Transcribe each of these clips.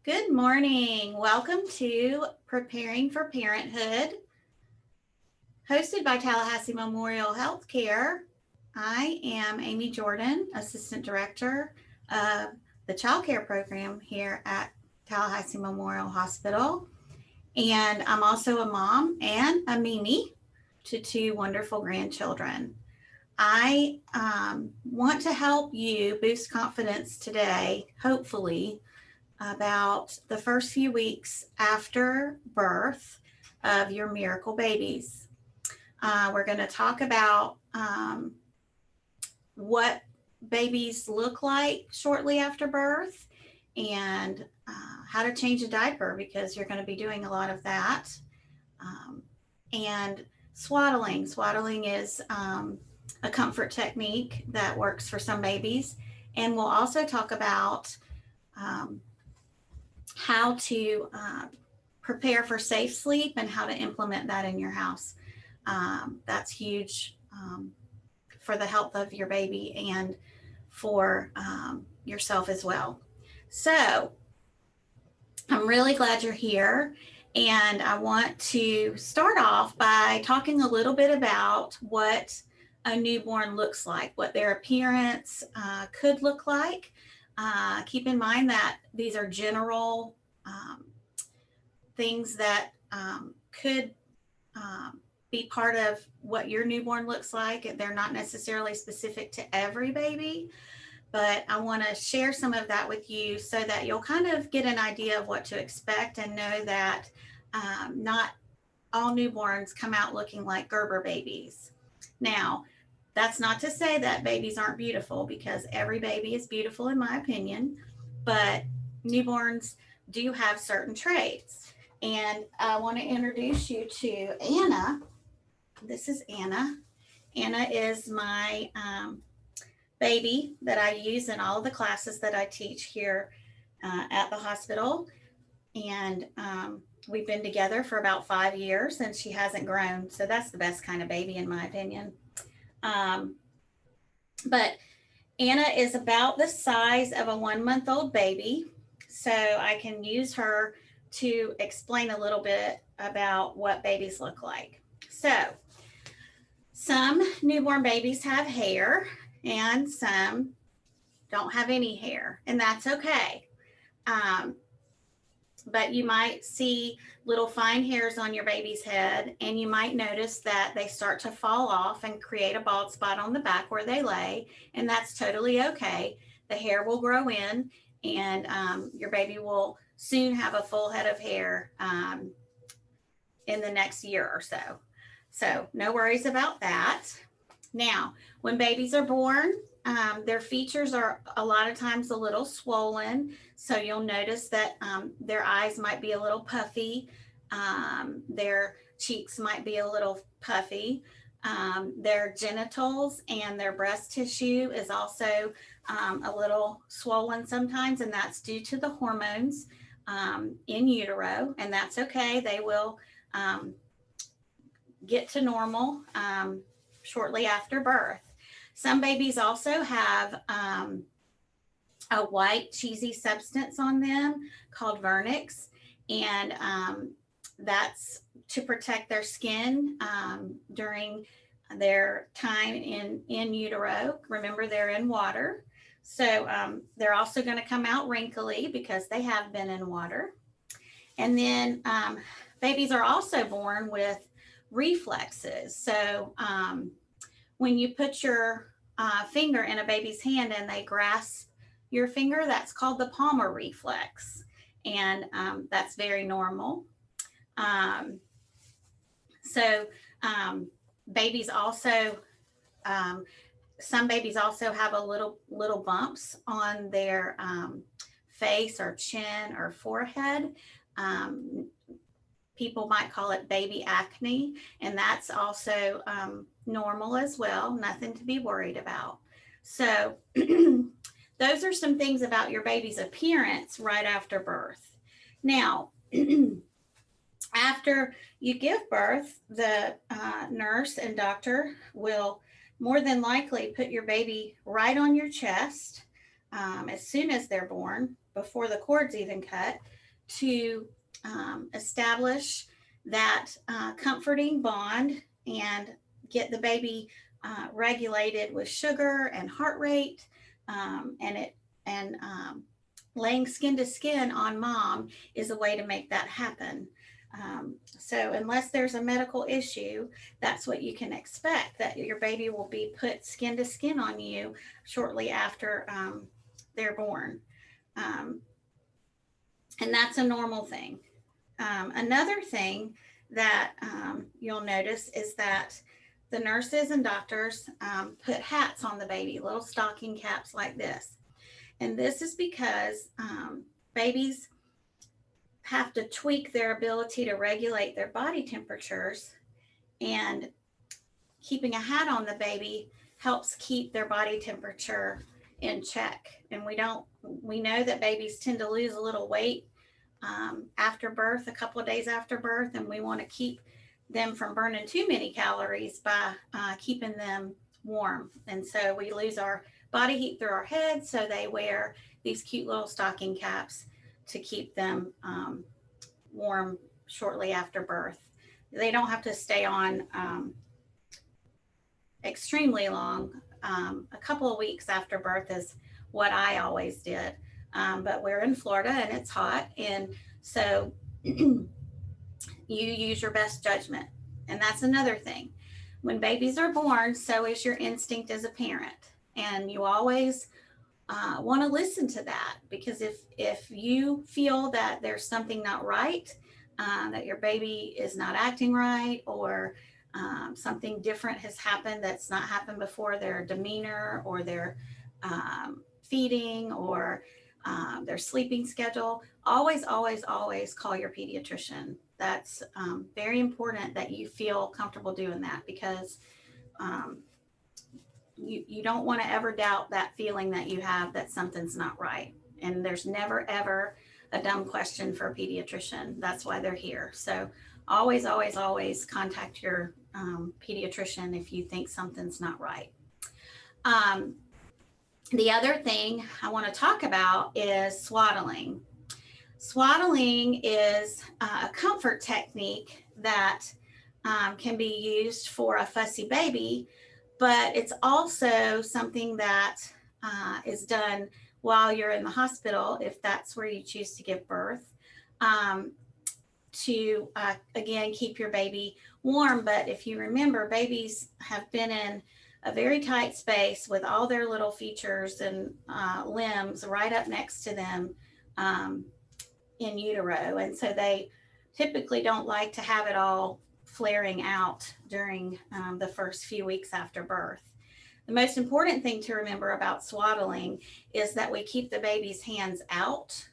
Good morning. Welcome to Preparing for Parenthood, hosted by Tallahassee Memorial Healthcare. I am Amy Jordan, Assistant Director of the childcare program here at Tallahassee Memorial Hospital. And I'm also a mom and a Mimi to two wonderful grandchildren. I want to help you boost confidence today, hopefully, about the first few weeks after birth of your miracle babies. We're going to talk about what babies look like shortly after birth and how to change a diaper because you're going to be doing a lot of that. And swaddling. Swaddling is a comfort technique that works for some babies. And we'll also talk about how to prepare for safe sleep and how to implement that in your house. That's huge for the health of your baby and for yourself as well. So I'm really glad you're here. And I want to start off by talking a little bit about what a newborn looks like, what their appearance could look like. Keep in mind that these are general things that could be part of what your newborn looks like. They're not necessarily specific to every baby, but I want to share some of that with you so that you'll kind of get an idea of what to expect and know that not all newborns come out looking like Gerber babies. Now, that's not to say that babies aren't beautiful, because every baby is beautiful in my opinion, but newborns do have certain traits. And I want to introduce you to Anna. This is Anna. Anna is my baby that I use in all of the classes that I teach here at the hospital. And we've been together for about 5 years and she hasn't grown. So that's the best kind of baby in my opinion. But Anna is about the size of a 1-month-old baby. So I can use her to explain a little bit about what babies look like. So some newborn babies have hair and some don't have any hair, and that's okay. But you might see little fine hairs on your baby's head, and you might notice that they start to fall off and create a bald spot on the back where they lay, and that's totally okay. The hair will grow in, and your baby will soon have a full head of hair in the next year or so. So no worries about that. Now, when babies are born, their features are a lot of times a little swollen. So you'll notice that their eyes might be a little puffy. Their cheeks might be a little puffy. Their genitals and their breast tissue is also a little swollen sometimes, and that's due to the hormones in utero, and that's okay. They will get to normal shortly after birth. Some babies also have a white cheesy substance on them called vernix, and that's to protect their skin during their time in utero. Remember, they're in water. So they're also going to come out wrinkly because they have been in water. And then babies are also born with reflexes. So when you put your finger in a baby's hand and they grasp your finger, that's called the palmar reflex. And that's very normal. So babies also, some babies also have a little bumps on their face or chin or forehead. People might call it baby acne, and that's also normal as well, nothing to be worried about. So those are some things about your baby's appearance right after birth. Now, after you give birth, the nurse and doctor will more than likely put your baby right on your chest. as soon as they're born, before the cord's even cut, to establish that comforting bond and get the baby regulated with sugar and heart rate, and laying skin to skin on mom is a way to make that happen. So unless there's a medical issue, that's what you can expect, that your baby will be put skin to skin on you shortly after they're born. Um, and that's a normal thing. Another thing that you'll notice is that the nurses and doctors put hats on the baby, little stocking caps like this. And this is because babies have to tweak their ability to regulate their body temperatures, and keeping a hat on the baby helps keep their body temperature in check. And we know that babies tend to lose a little weight after birth, a couple of days after birth, and we want to keep them from burning too many calories by keeping them warm. And so we lose our body heat through our heads, so they wear these cute little stocking caps to keep them warm shortly after birth. They don't have to stay on extremely long. A couple of weeks after birth is what I always did. But we're in Florida and it's hot. And so you use your best judgment. And that's another thing. When babies are born, so is your instinct as a parent. And you always want to listen to that, because if you feel that there's something not right, that your baby is not acting right, or something different has happened that's not happened before, their demeanor or their feeding or their sleeping schedule, always call your pediatrician. That's very important that you feel comfortable doing that, because you don't want to ever doubt that feeling that you have that something's not right. And there's never, ever a dumb question for a pediatrician. That's why they're here. So always contact your pediatrician if you think something's not right. The other thing I want to talk about is swaddling. Swaddling is a comfort technique that can be used for a fussy baby, but it's also something that is done while you're in the hospital, if that's where you choose to give birth, to again keep your baby warm. But if you remember, babies have been in a very tight space with all their little features and limbs right up next to them in utero, and so they typically don't like to have it all flaring out during the first few weeks after birth. The most important thing to remember about swaddling is that we keep the baby's hands out,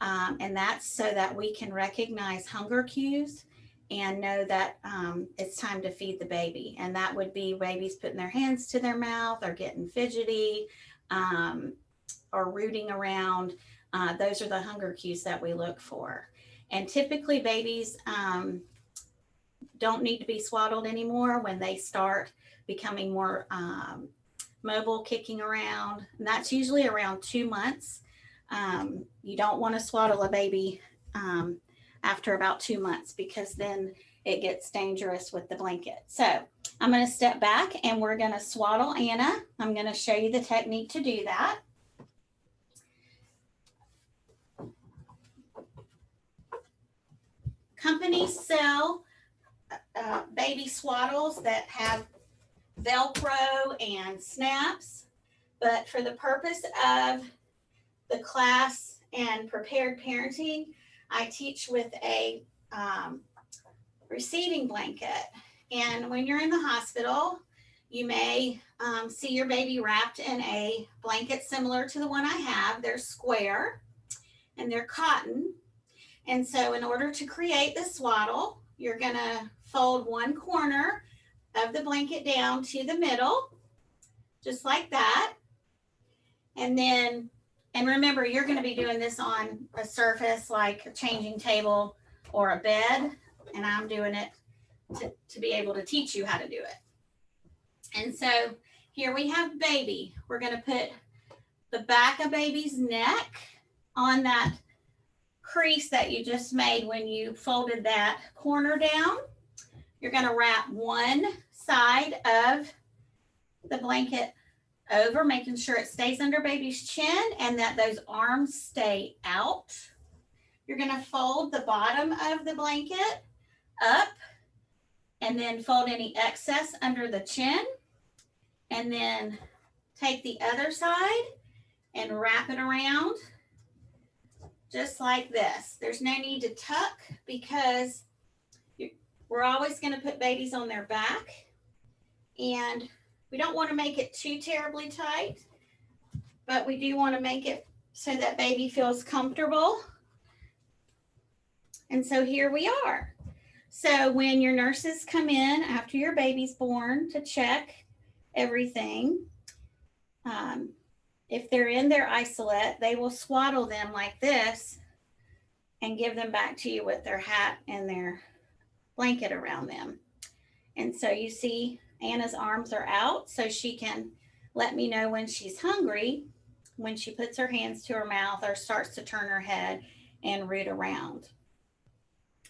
and that's so that we can recognize hunger cues and know that it's time to feed the baby. And that would be babies putting their hands to their mouth or getting fidgety or rooting around. Those are the hunger cues that we look for. And typically babies don't need to be swaddled anymore when they start becoming more mobile, kicking around. And that's usually around 2 months. You don't want to swaddle a baby after about 2 months, because then it gets dangerous with the blanket. So I'm going to step back and we're going to swaddle Anna. I'm going to show you the technique to do that. Companies sell baby swaddles that have Velcro and snaps, but for the purpose of the class and prepared parenting, I teach with a receiving blanket. And when you're in the hospital, you may see your baby wrapped in a blanket similar to the one I have. They're square and they're cotton. And so in order to create the swaddle, you're going to fold one corner of the blanket down to the middle, just like that. And then, and remember, you're going to be doing this on a surface like a changing table or a bed. And I'm doing it to be able to teach you how to do it. And so here we have baby. We're going to put the back of baby's neck on that crease that you just made when you folded that corner down. You're going to wrap one side of the blanket over, making sure it stays under baby's chin and that those arms stay out. You're going to fold the bottom of the blanket up and then fold any excess under the chin, and then take the other side and wrap it around just like this. There's no need to tuck because we're always going to put babies on their back, and we don't want to make it too terribly tight, but we do want to make it so that baby feels comfortable. And so here we are. So when your nurses come in after your baby's born to check everything, if they're in their isolate, they will swaddle them like this and give them back to you with their hat and their blanket around them. And so you see Anna's arms are out so she can let me know when she's hungry, when she puts her hands to her mouth or starts to turn her head and root around.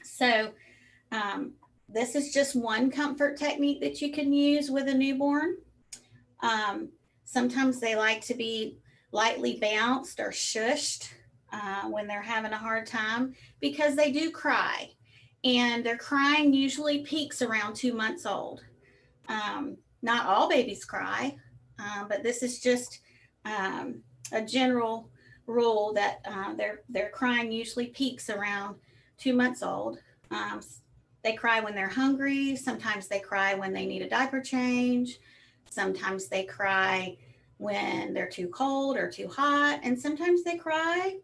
So this is just one comfort technique that you can use with a newborn. Sometimes they like to be lightly bounced or shushed when they're having a hard time because they do cry. And their crying usually peaks around 2 months old. Not all babies cry, but this is just a general rule that their crying usually peaks around 2 months old. They cry when they're hungry. Sometimes they cry when they need a diaper change. Sometimes they cry when they're too cold or too hot. And sometimes they cry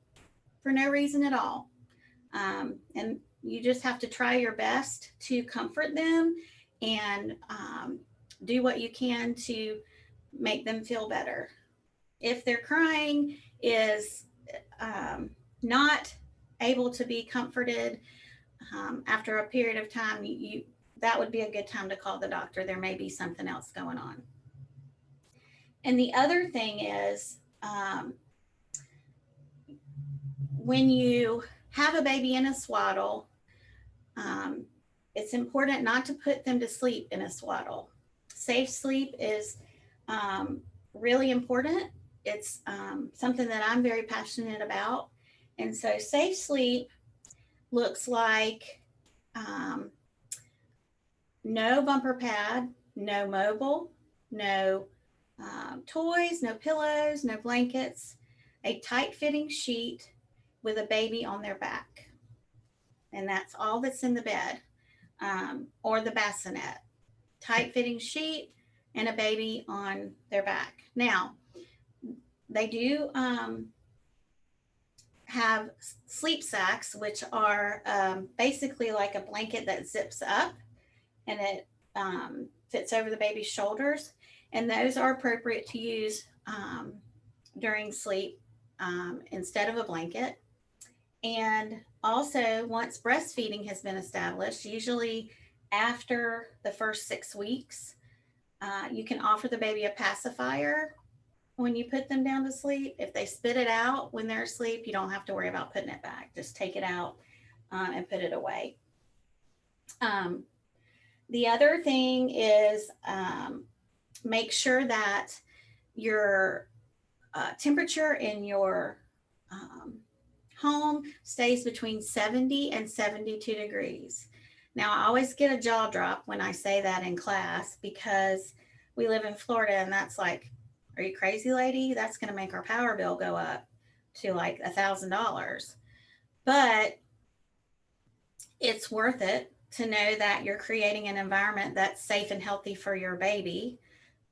for no reason at all. And you just have to try your best to comfort them and do what you can to make them feel better. If their crying is not able to be comforted after a period of time, that would be a good time to call the doctor. There may be something else going on. And the other thing is, when you have a baby in a swaddle, it's important not to put them to sleep in a swaddle. Safe sleep is really important. It's something that I'm very passionate about. And so safe sleep looks like no bumper pad, no mobile, no toys, no pillows, no blankets, a tight fitting sheet with a baby on their back. And that's all that's in the bed, or the bassinet. Tight fitting sheet and a baby on their back. Now, they do have sleep sacks, which are basically like a blanket that zips up and it fits over the baby's shoulders. And those are appropriate to use during sleep instead of a blanket. And also, once breastfeeding has been established, usually after the first 6 weeks, you can offer the baby a pacifier when you put them down to sleep. If they spit it out when they're asleep, you don't have to worry about putting it back. Just take it out and put it away. The other thing is make sure that your temperature in your home stays between 70 and 72 degrees. Now, I always get a jaw drop when I say that in class because we live in Florida and that's like, are you crazy, lady? That's going to make our power bill go up to like $1,000. But it's worth it to know that you're creating an environment that's safe and healthy for your baby.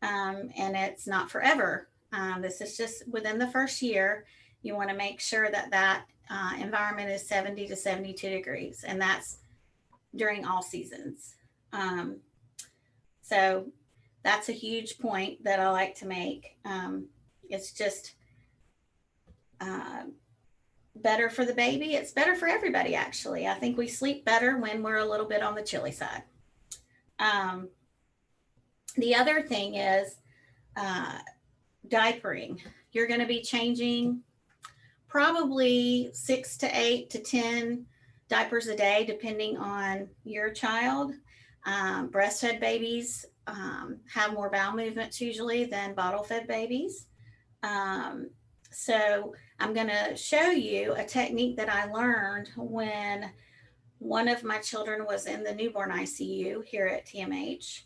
And it's not forever. This is just within the first year. You want to make sure that that environment is 70 to 72 degrees, and that's during all seasons. So that's a huge point that I like to make. It's just better for the baby. It's better for everybody, actually. I think we sleep better when we're a little bit on the chilly side. The other thing is diapering. you're going to be changing probably 6 to 8 to 10 diapers a day, depending on your child. Breastfed babies have more bowel movements usually than bottle fed babies. Um, so I'm going to show you a technique that I learned when one of my children was in the newborn ICU here at TMH.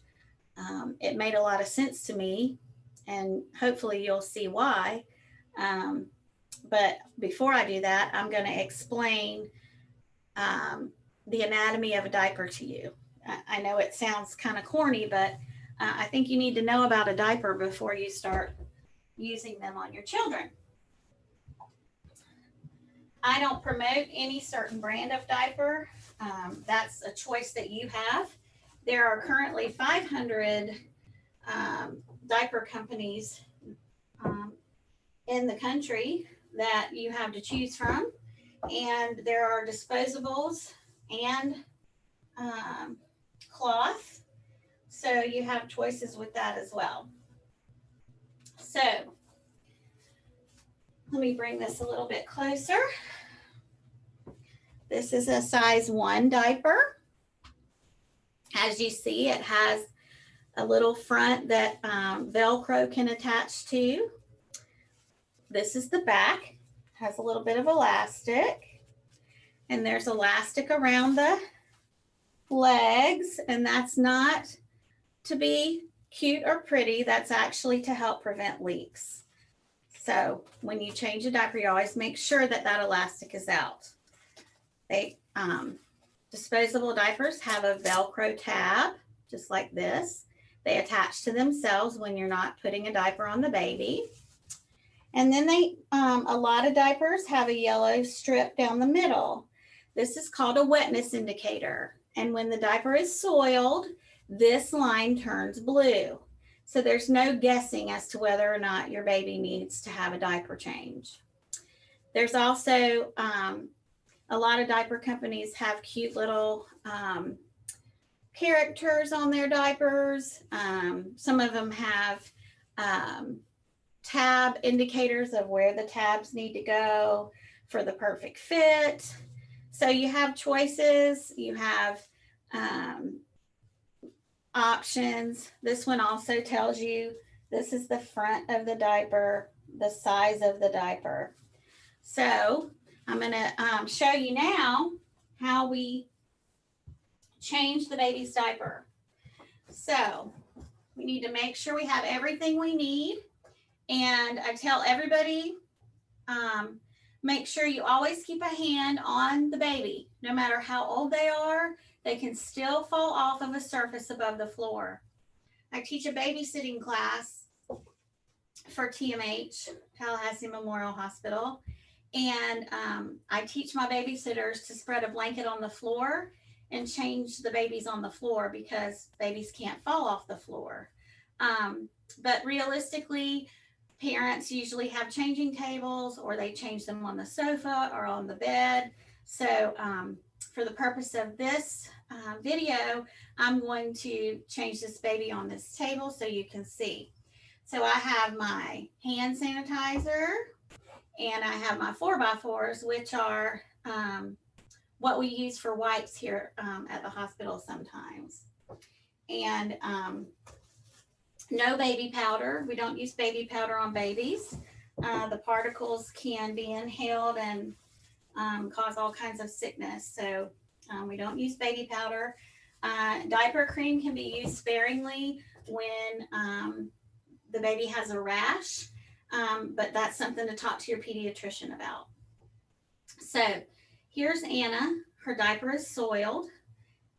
It made a lot of sense to me, and hopefully you'll see why. Um, but before I do that, I'm going to explain the anatomy of a diaper to you. I know it sounds kind of corny, but I think you need to know about a diaper before you start using them on your children. I don't promote any certain brand of diaper. That's a choice that you have. There are currently 500 diaper companies in the country that you have to choose from. And there are disposables and cloth. So you have choices with that as well. So let me bring this a little bit closer. This is a size 1 diaper. As you see, it has a little front that Velcro can attach to. This is the back. Has a little bit of elastic. And there's elastic around the legs. And that's not to be cute or pretty. That's actually to help prevent leaks. So when you change a diaper, you always make sure that that elastic is out. Disposable diapers have a Velcro tab, just like this. They attach to themselves when you're not putting a diaper on the baby. And then a lot of diapers have a yellow strip down the middle. This is called a wetness indicator. And when the diaper is soiled, this line turns blue. So there's no guessing as to whether or not your baby needs to have a diaper change. There's also a lot of diaper companies have cute little characters on their diapers. Some of them have tab indicators of where the tabs need to go for the perfect fit. So you have choices, you have options. This one also tells you this is the front of the diaper, the size of the diaper. So I'm going to show you now how we change the baby's diaper. So we need to make sure we have everything we need. And I tell everybody, make sure you always keep a hand on the baby. No matter how old they are, they can still fall off of a surface above the floor. I teach a babysitting class for TMH, Tallahassee Memorial Hospital. And I teach my babysitters to spread a blanket on the floor and change the babies on the floor because babies can't fall off the floor. But realistically, parents usually have changing tables or they change them on the sofa or on the bed. So for the purpose of this video, I'm going to change this baby on this table so you can see. So I have my hand sanitizer and I have my 4x4s, which are what we use for wipes here at the hospital sometimes. And no baby powder. We don't use baby powder on babies. The particles can be inhaled and cause all kinds of sickness. So we don't use baby powder. Diaper cream can be used sparingly when the baby has a rash, but that's something to talk to your pediatrician about. So here's Anna. Her diaper is soiled.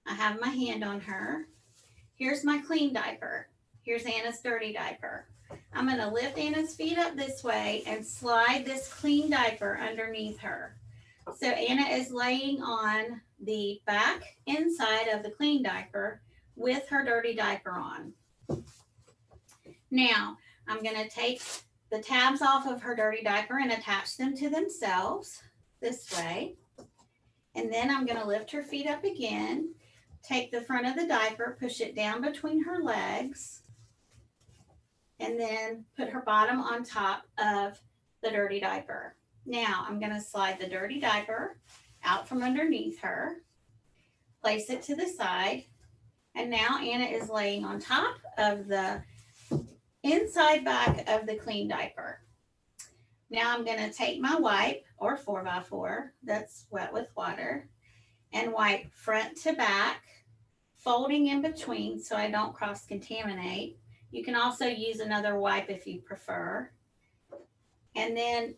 I have my hand on her. Here's my clean diaper. Here's Anna's dirty diaper. I'm going to lift Anna's feet up this way and slide this clean diaper underneath her. So Anna is laying on the back inside of the clean diaper with her dirty diaper on. Now, I'm going to take the tabs off of her dirty diaper and attach them to themselves this way. And then I'm going to lift her feet up again, take the front of the diaper, push it down between her legs, and then put her bottom on top of the dirty diaper. Now I'm going to slide the dirty diaper out from underneath her, place it to the side, and now Anna is laying on top of the inside back of the clean diaper. Now I'm going to take my wipe, or 4x4 that's wet with water, and wipe front to back, folding in between so I don't cross-contaminate. You can also use another wipe if you prefer. And then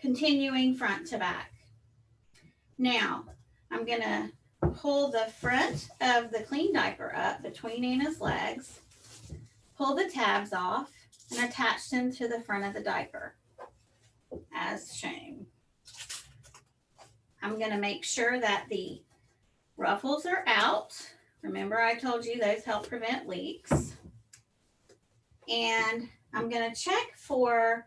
continuing front to back. Now, I'm going to pull the front of the clean diaper up between Anna's legs, pull the tabs off, and attach them to the front of the diaper, as shown. I'm going to make sure that the ruffles are out. Remember, I told you those help prevent leaks. And I'm going to check for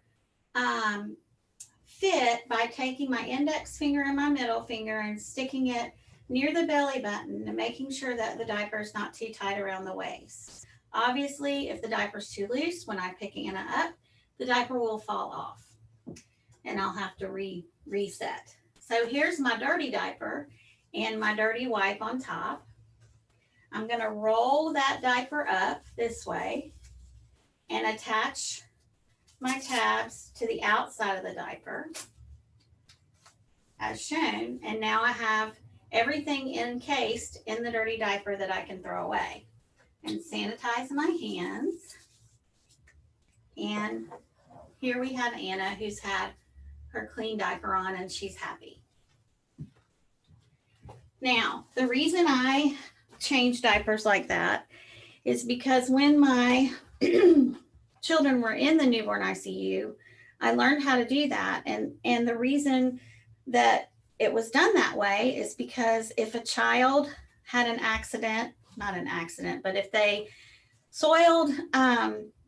fit by taking my index finger and my middle finger and sticking it near the belly button and making sure that the diaper is not too tight around the waist. Obviously, if the diaper is too loose when I'm picking Anna up, the diaper will fall off and I'll have to reset. So here's my dirty diaper and my dirty wipe on top. I'm going to roll that diaper up this way and attach my tabs to the outside of the diaper as shown. And now I have everything encased in the dirty diaper that I can throw away. And sanitize my hands. And here we have Anna, who's had her clean diaper on and she's happy. Now, the reason I change diapers like that is because when my children were in the newborn ICU, I learned how to do that. And the reason that it was done that way is because if a child had an accident, not an accident, but if they soiled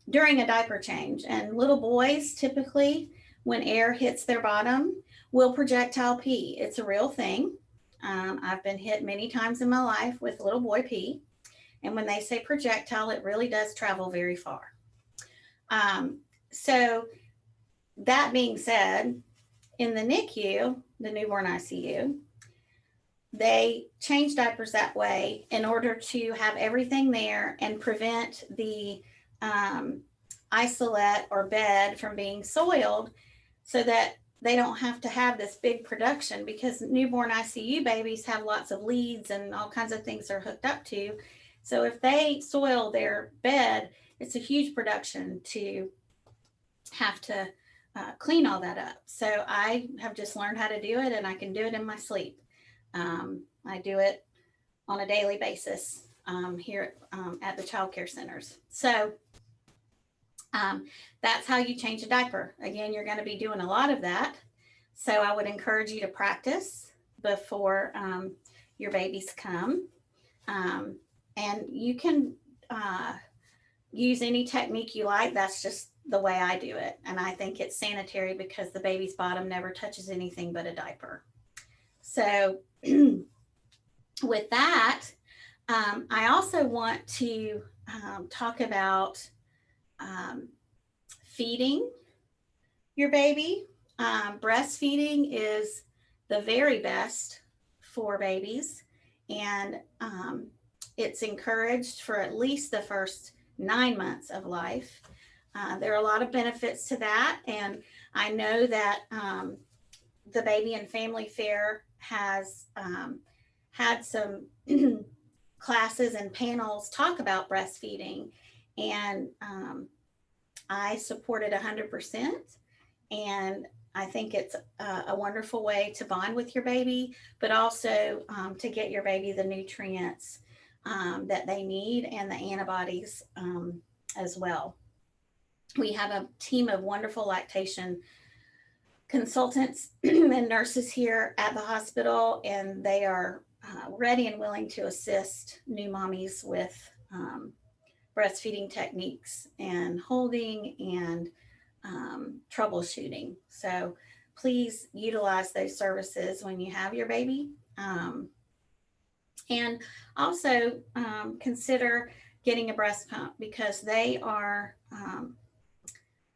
during a diaper change, and little boys typically, when air hits their bottom, will projectile pee. It's a real thing. I've been hit many times in my life with little boy pee. And when they say projectile, it really does travel very far. So that being said, in the NICU, the newborn ICU, they change diapers that way in order to have everything there and prevent the isolate or bed from being soiled so that they don't have to have this big production, because newborn ICU babies have lots of leads and all kinds of things they're hooked up to. So if they soil their bed, it's a huge production to have to clean all that up. So I have just learned how to do it, and I can do it in my sleep. I do it on a daily basis here at the childcare centers. So that's how you change a diaper. Again, you're going to be doing a lot of that. So I would encourage you to practice before your babies come. And you can use any technique you like. That's just the way I do it. And I think it's sanitary because the baby's bottom never touches anything but a diaper. So with that, I also want to talk about feeding your baby. Breastfeeding is the very best for babies, and it's encouraged for at least the first 9 months of life. There are a lot of benefits to that, and I know that the Baby and Family Fair has had some classes and panels talk about breastfeeding, and I support it 100%, and I think it's a wonderful way to bond with your baby, but also to get your baby the nutrients that they need and the antibodies as well. We have a team of wonderful lactation consultants and nurses here at the hospital, and they are ready and willing to assist new mommies with breastfeeding techniques and holding and troubleshooting. So please utilize those services when you have your baby. And also consider getting a breast pump, because they are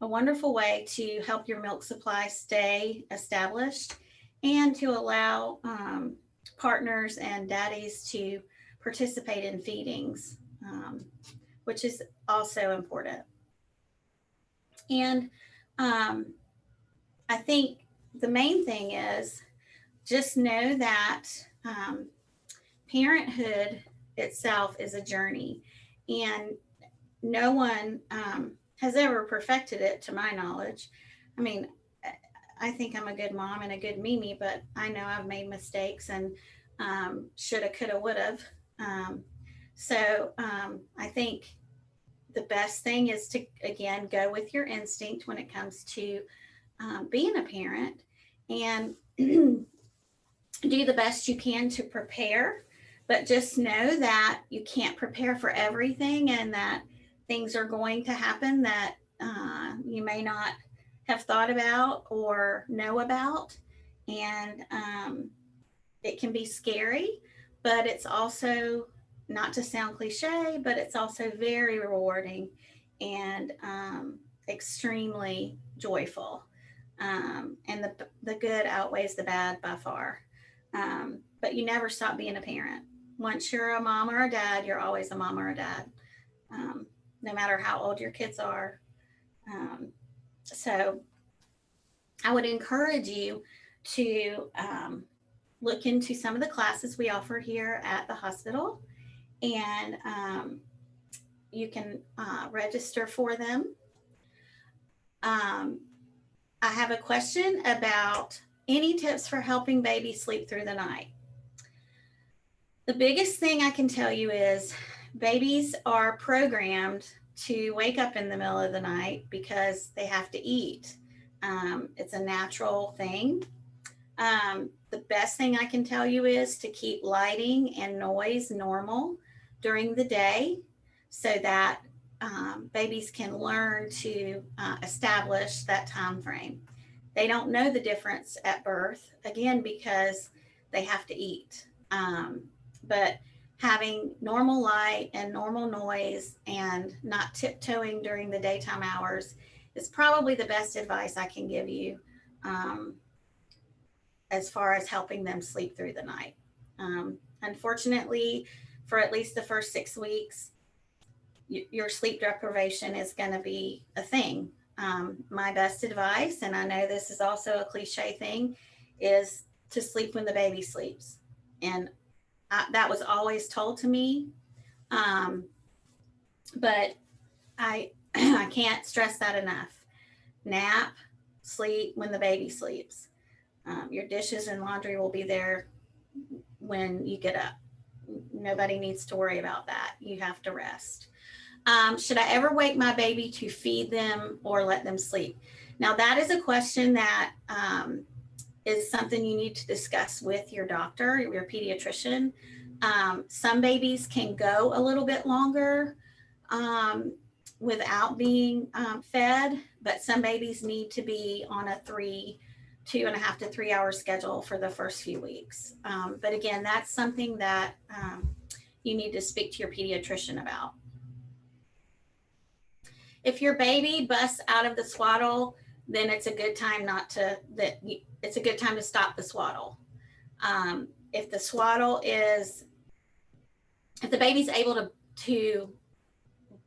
a wonderful way to help your milk supply stay established and to allow partners and daddies to participate in feedings, which is also important. And I think the main thing is just know that parenthood itself is a journey, and no one has ever perfected it, to my knowledge. I mean, I think I'm a good mom and a good Mimi, but I know I've made mistakes and shoulda, coulda, woulda. I think the best thing is to, again, go with your instinct when it comes to being a parent, and do the best you can to prepare. But just know that you can't prepare for everything, and that things are going to happen that you may not have thought about or know about. And it can be scary, but it's also, not to sound cliche, but it's also very rewarding and extremely joyful. And the good outweighs the bad by far. But you never stop being a parent. Once you're a mom or a dad, you're always a mom or a dad, no matter how old your kids are. So I would encourage you to look into some of the classes we offer here at the hospital, and you can register for them. I have a question about any tips for helping babies sleep through the night. The biggest thing I can tell you is babies are programmed to wake up in the middle of the night because they have to eat. It's a natural thing. The best thing I can tell you is to keep lighting and noise normal during the day, so that babies can learn to establish that time frame. They don't know the difference at birth, again, because they have to eat. But having normal light and normal noise and not tiptoeing during the daytime hours is probably the best advice I can give you as far as helping them sleep through the night. Unfortunately, for at least the first 6 weeks, your sleep deprivation is going to be a thing. My best advice, and I know this is also a cliche thing, is to sleep when the baby sleeps. And that was always told to me. But I I can't stress that enough. Nap, sleep when the baby sleeps. Your dishes and laundry will be there when you get up. Nobody needs to worry about that. You have to rest. Should I ever wake my baby to feed them or let them sleep? Now, that is a question that is something you need to discuss with your doctor, your pediatrician. Some babies can go a little bit longer without being fed, but some babies need to be on a 2.5 to 3 hour schedule for the first few weeks. But again, that's something that you need to speak to your pediatrician about. If your baby busts out of the swaddle, then it's a good time it's a good time to stop the swaddle. If the baby's able to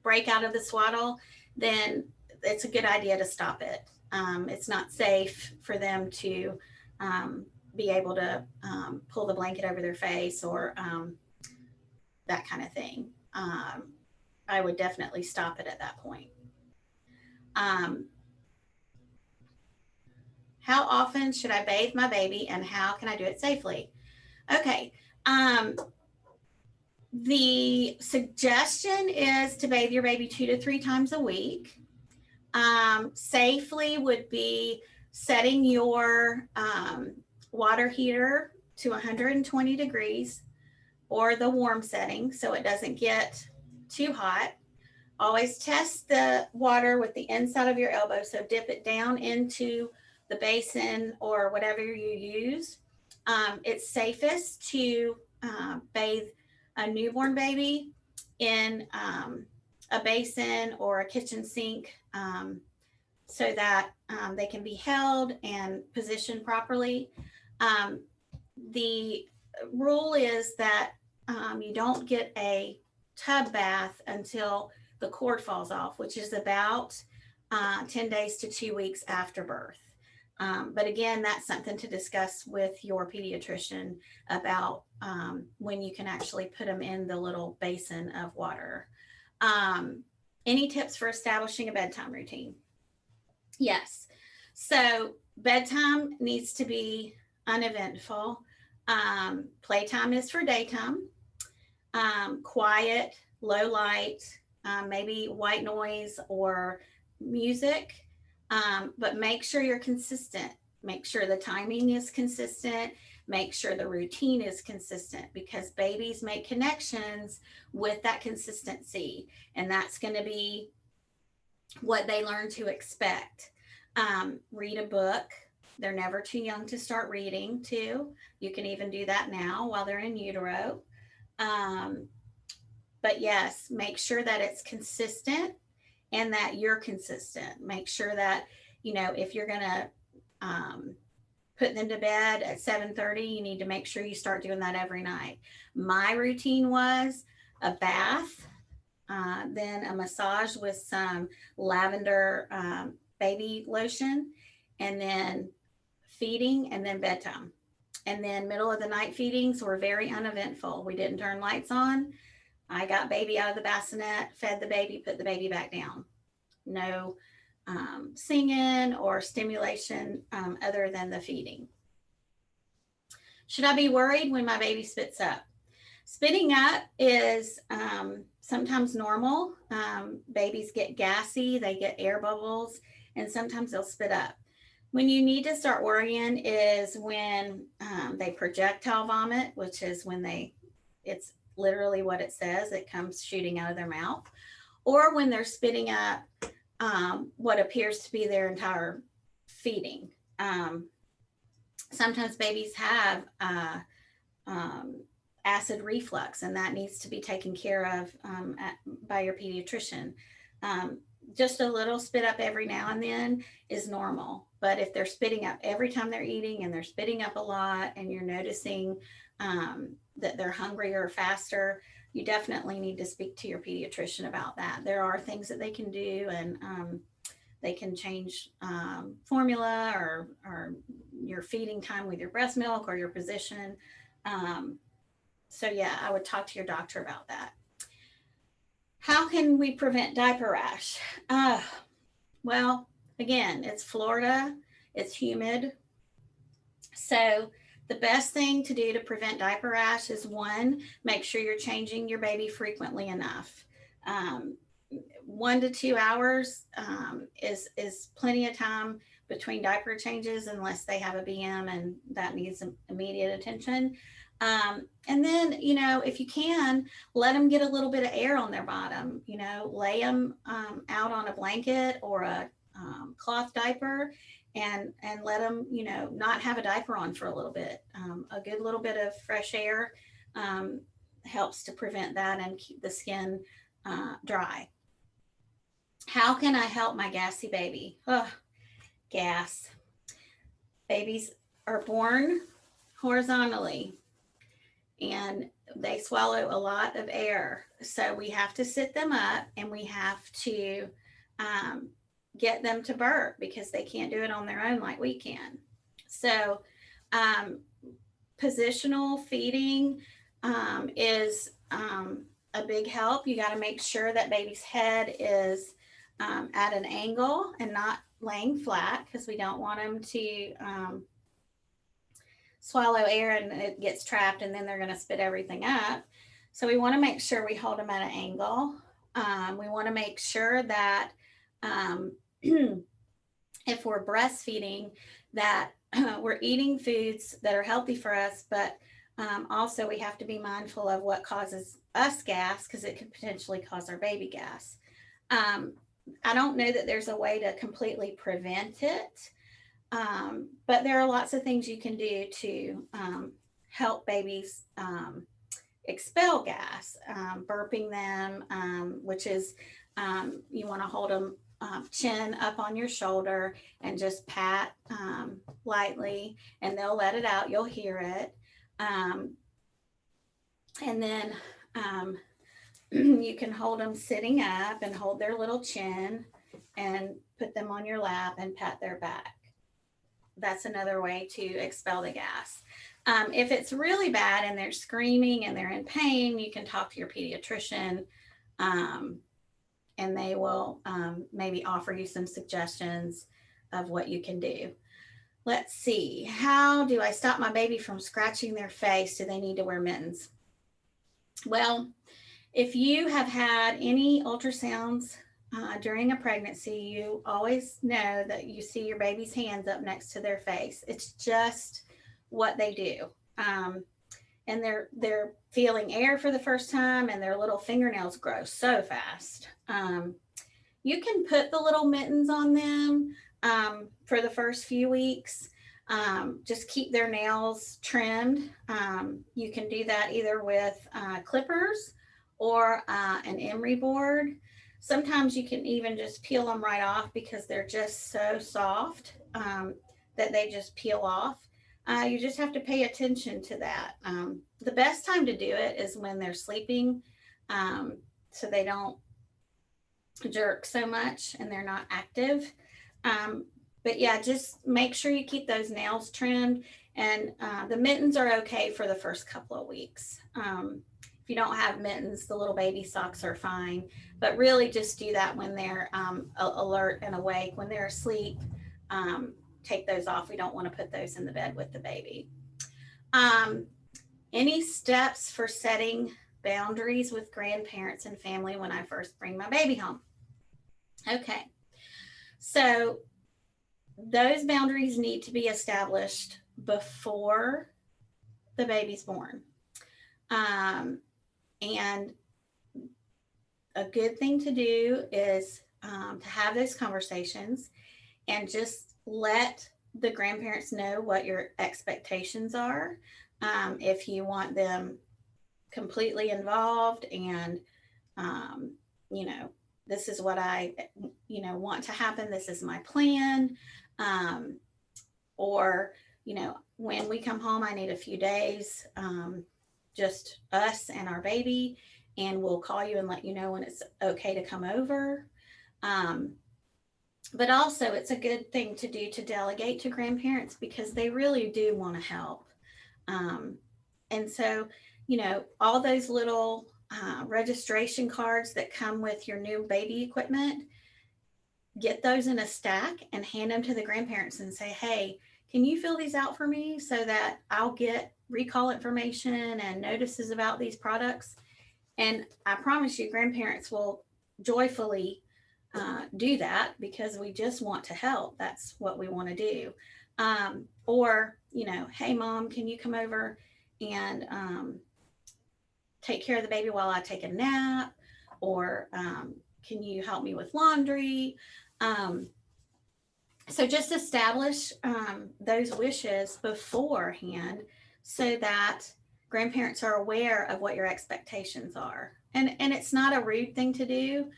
break out of the swaddle, then it's a good idea to stop it. It's not safe for them to be able to pull the blanket over their face or that kind of thing. I would definitely stop it at that point. How often should I bathe my baby, and how can I do it safely? Okay. The suggestion is to bathe your baby 2 to 3 times a week. Safely would be setting your water heater to 120 degrees or the warm setting so it doesn't get too hot. Always test the water with the inside of your elbow. So dip it down into the basin or whatever you use. It's safest to bathe a newborn baby in a basin or a kitchen sink, so that they can be held and positioned properly. Um, the rule is that you don't get a tub bath until the cord falls off, which is about 10 days to 2 weeks after birth. But again, that's something to discuss with your pediatrician about when you can actually put them in the little basin of water. Um, any tips for establishing a bedtime routine? Yes. So bedtime needs to be uneventful. Playtime is for daytime. Quiet, low light, maybe white noise or music. But make sure you're consistent. Make sure the timing is consistent. Make sure the routine is consistent, because babies make connections with that consistency. And that's going to be what they learn to expect. Read a book. They're never too young to start reading, too. You can even do that now while they're in utero. Um, but yes, make sure that it's consistent and that you're consistent. Make sure that, if you're going to put them to bed at 7:30, you need to make sure you start doing that every night. My routine was a bath, then a massage with some lavender baby lotion, and then feeding, and then bedtime. And then middle of the night feedings were very uneventful. We didn't turn lights on. I got baby out of the bassinet, fed the baby, put the baby back down. No singing or stimulation other than the feeding. Should I be worried when my baby spits up? Spitting up is sometimes normal. Babies get gassy, they get air bubbles, and sometimes they'll spit up. When you need to start worrying is when they projectile vomit, which is when it's literally what it says, it comes shooting out of their mouth, or when they're spitting up what appears to be their entire feeding. Sometimes babies have acid reflux, and that needs to be taken care of by your pediatrician. Just a little spit up every now and then is normal. But if they're spitting up every time they're eating, and they're spitting up a lot, and you're noticing that they're hungrier or faster, you definitely need to speak to your pediatrician about that. There are things that they can do, and they can change formula or your feeding time with your breast milk or your position. So yeah, I would talk to your doctor about that. How can we prevent diaper rash? Well, again, it's Florida, it's humid. So the best thing to do to prevent diaper rash is, one, make sure you're changing your baby frequently enough. 1 to 2 hours is plenty of time between diaper changes, unless they have a BM and that needs immediate attention. And then, if you can, let them get a little bit of air on their bottom, lay them out on a blanket or a cloth diaper, and let them, not have a diaper on for a little bit. A good little bit of fresh air helps to prevent that and keep the skin dry. How can I help my gassy baby? Oh, gas. Babies are born horizontally, and they swallow a lot of air. So we have to sit them up, and we have to get them to burp, because they can't do it on their own like we can. So positional feeding is a big help. You got to make sure that baby's head is at an angle and not laying flat, because we don't want them to swallow air and it gets trapped, and then they're going to spit everything up. So we want to make sure we hold them at an angle. We want to make sure that if we're breastfeeding, that we're eating foods that are healthy for us, but also we have to be mindful of what causes us gas, because it could potentially cause our baby gas. I don't know that there's a way to completely prevent it, but there are lots of things you can do to help babies expel gas, burping them, which is you want to hold them chin up on your shoulder and just pat lightly, and they'll let it out. You'll hear it. And then you can hold them sitting up and hold their little chin and put them on your lap and pat their back. That's another way to expel the gas. If it's really bad and they're screaming and they're in pain, you can talk to your pediatrician, and they will maybe offer you some suggestions of what you can do. Let's see. How do I stop my baby from scratching their face? Do they need to wear mittens? Well, if you have had any ultrasounds during a pregnancy, you always know that you see your baby's hands up next to their face. It's just what they do. And they're feeling air for the first time, and their little fingernails grow so fast. You can put the little mittens on them for the first few weeks. Just keep their nails trimmed. You can do that either with clippers or an emery board. Sometimes you can even just peel them right off because they're just so soft that they just peel off. You just have to pay attention to that. The best time to do it is when they're sleeping, so they don't jerk so much and they're not active. But yeah, just make sure you keep those nails trimmed, and the mittens are okay for the first couple of weeks. If you don't have mittens, the little baby socks are fine, but really just do that when they're alert and awake. When they're asleep, take those off. We don't want to put those in the bed with the baby. Any steps for setting boundaries with grandparents and family when I first bring my baby home? Okay, so those boundaries need to be established before the baby's born. And a good thing to do is to have those conversations and just let the grandparents know what your expectations are. If you want them completely involved and, this is what I, want to happen. This is my plan. Or, when we come home, I need a few days, just us and our baby, and we'll call you and let you know when it's okay to come over. But also, it's a good thing to do to delegate to grandparents because they really do want to help. And so, all those little registration cards that come with your new baby equipment, get those in a stack and hand them to the grandparents and say, hey, can you fill these out for me so that I'll get recall information and notices about these products? And I promise you, grandparents will joyfully do that because we just want to help. That's what we want to do. Or, hey, mom, can you come over and take care of the baby while I take a nap? Or can you help me with laundry? So just establish those wishes beforehand so that grandparents are aware of what your expectations are. And it's not a rude thing to do.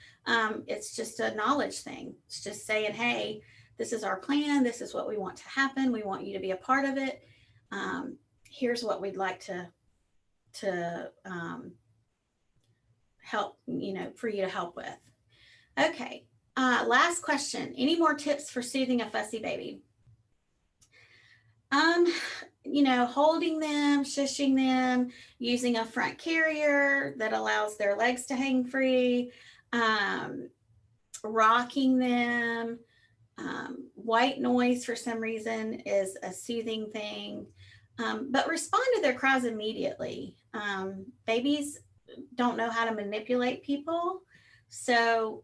It's just a knowledge thing. It's just saying, hey, this is our plan. This is what we want to happen. We want you to be a part of it. Here's what we'd like to help, for you to help with. Okay. Last question. Any more tips for soothing a fussy baby? Holding them, shushing them, using a front carrier that allows their legs to hang free, rocking them. White noise for some reason is a soothing thing, but respond to their cries immediately. Babies don't know how to manipulate people. So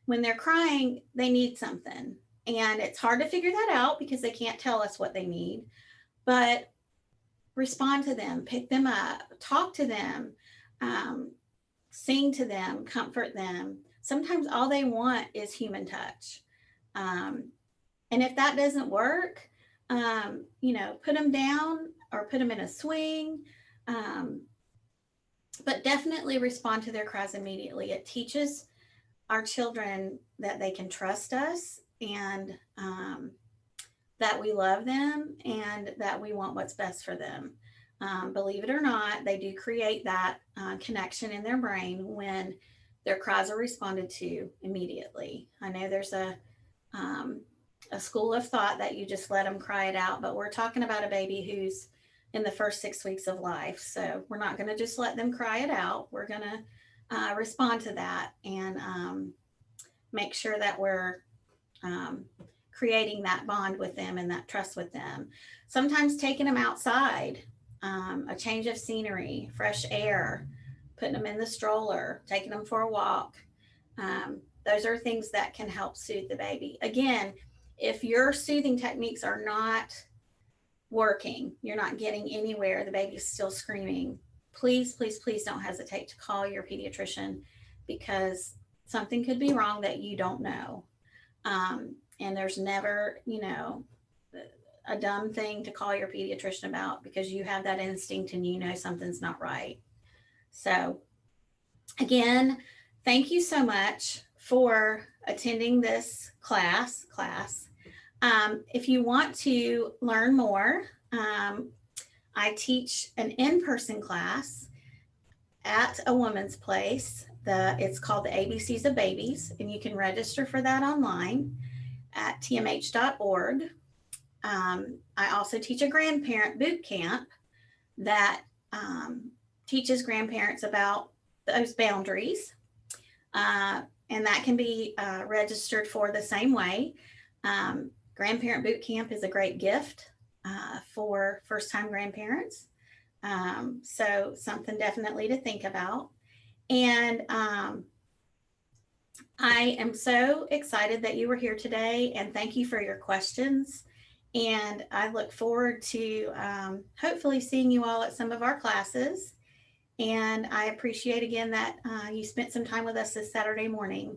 when they're crying, they need something. And it's hard to figure that out because they can't tell us what they need. But respond to them, pick them up, talk to them, sing to them, comfort them. Sometimes all they want is human touch. And if that doesn't work, put them down, or put them in a swing. Um, but definitely respond to their cries immediately. It teaches our children that they can trust us, and that we love them and that we want what's best for them. Believe it or not, they do create that connection in their brain when their cries are responded to immediately. I know there's um, a school of thought that you just let them cry it out, but we're talking about a baby who's in the first 6 weeks of life. So we're not going to just let them cry it out. We're going to respond to that and make sure that we're um, creating that bond with them and that trust with them. Sometimes taking them outside, a change of scenery, fresh air, putting them in the stroller, taking them for a walk. Those are things that can help soothe the baby. Again, if your soothing techniques are not working, you're not getting anywhere, the baby's still screaming, please, please, please don't hesitate to call your pediatrician, because something could be wrong that you don't know. And there's never, a dumb thing to call your pediatrician about, because you have that instinct and you know something's not right. So, again, thank you so much for attending this class. If you want to learn more, I teach an in-person class at a woman's place. It's called the ABCs of Babies, and you can register for that online at tmh.org. I also teach a grandparent boot camp that teaches grandparents about those boundaries. And that can be registered for the same way. Grandparent boot camp is a great gift for first time grandparents. So, something definitely to think about. And I am so excited that you were here today, and thank you for your questions. And I look forward to hopefully seeing you all at some of our classes. And I appreciate again that you spent some time with us this Saturday morning.